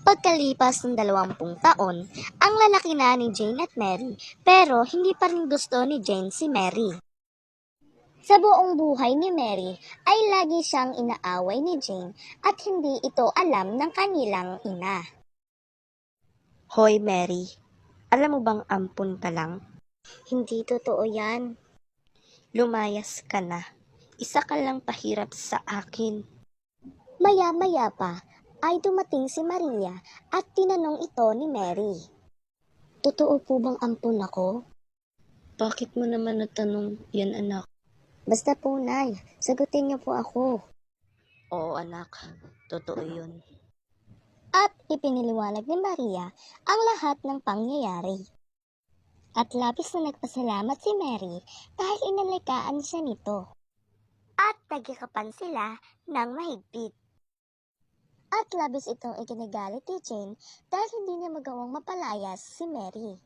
Pagkalipas ng 20 taon, ang lalaki na ni Jane at Mary, pero hindi pa rin gusto ni Jane si Mary. Sa buong buhay ni Mary ay lagi siyang inaaway ni Jane at hindi ito alam ng kanilang ina. Hoy Mary, alam mo bang ampun ka lang? Hindi totoo yan. Lumayas ka na. Isa ka lang pahirap sa akin. Maya-maya pa ay dumating si Maria at tinanong ito ni Mary. Totoo po bang ampun ako? Bakit mo naman natanong yan, anak? Basta po, Nay, sagutin niyo po ako. Oo anak, totoo yun. At ipiniliwanag ni Maria ang lahat ng pangyayari. At labis na nagpasalamat si Mary dahil inalagaan siya nito. At nagkakapan sila ng mahigpit. At labis itong ikinagalit ni Jane dahil hindi niya magawang mapalayas si Mary.